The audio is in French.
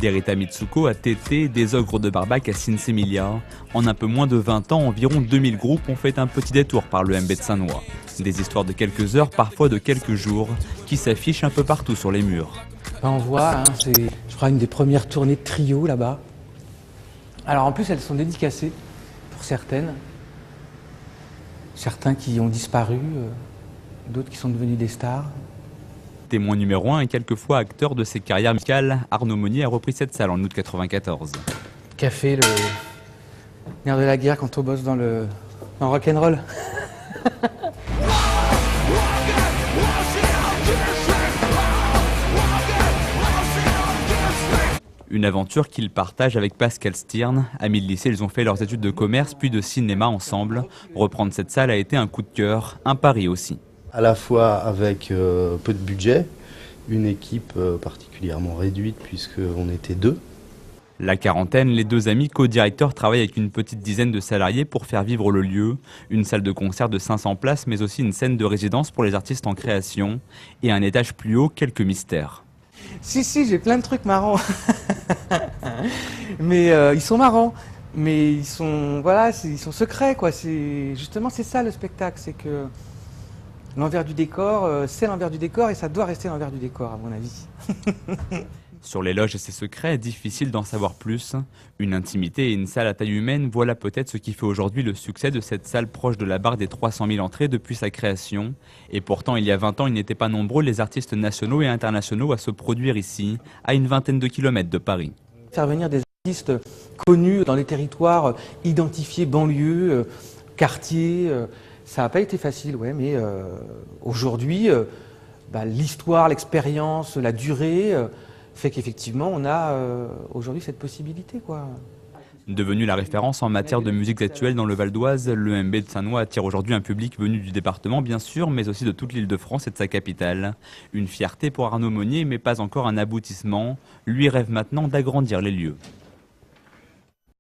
d'Erita Mitsuko à Tété, des ogres de Barbac à Sinsemilia. En un peu moins de 20 ans, environ 2000 groupes ont fait un petit détour par le MB de Saint-Noix. Des histoires de quelques heures, parfois de quelques jours, qui s'affichent un peu partout sur les murs. On voit, c'est je crois une des premières tournées de trio là-bas. Alors en plus elles sont dédicacées pour certaines. Certains qui ont disparu, d'autres qui sont devenus des stars. Témoin numéro 1 et quelquefois acteur de ses carrières musicales, Arnaud Monnier a repris cette salle en août 94. Café, le nerf de la guerre quand on bosse dans le rock'n'roll. Une aventure qu'ils partagent avec Pascal Stirn. Amis de lycée, ils ont fait leurs études de commerce puis de cinéma ensemble. Reprendre cette salle a été un coup de cœur, un pari aussi. À la fois avec peu de budget, une équipe particulièrement réduite puisqu'on était 2. La quarantaine, les deux amis co-directeurs travaillent avec une petite dizaine de salariés pour faire vivre le lieu. Une salle de concert de 500 places, mais aussi une scène de résidence pour les artistes en création. Et un étage plus haut, quelques mystères. Si, j'ai plein de trucs marrants. Mais ils sont marrants. Mais ils sont, voilà, ils sont secrets, quoi. Justement, c'est ça le spectacle, c'est que l'envers du décor, c'est l'envers du décor et ça doit rester l'envers du décor, à mon avis. Sur les loges et ses secrets, difficile d'en savoir plus. Une intimité et une salle à taille humaine, voilà peut-être ce qui fait aujourd'hui le succès de cette salle proche de la barre des 300 000 entrées depuis sa création. Et pourtant, il y a 20 ans, ils n'étaient pas nombreux les artistes nationaux et internationaux à se produire ici, à une vingtaine de kilomètres de Paris. Faire venir des artistes connus dans les territoires identifiés, banlieues, quartiers, ça n'a pas été facile, ouais, mais aujourd'hui, l'histoire, l'expérience, la durée fait qu'effectivement, on a aujourd'hui cette possibilité, quoi. Devenu la référence en matière de musique actuelle dans le Val d'Oise, le MB de Saint-Noix attire aujourd'hui un public venu du département, bien sûr, mais aussi de toute l'Île-de-France et de sa capitale. Une fierté pour Arnaud Monnier, mais pas encore un aboutissement. Lui rêve maintenant d'agrandir les lieux.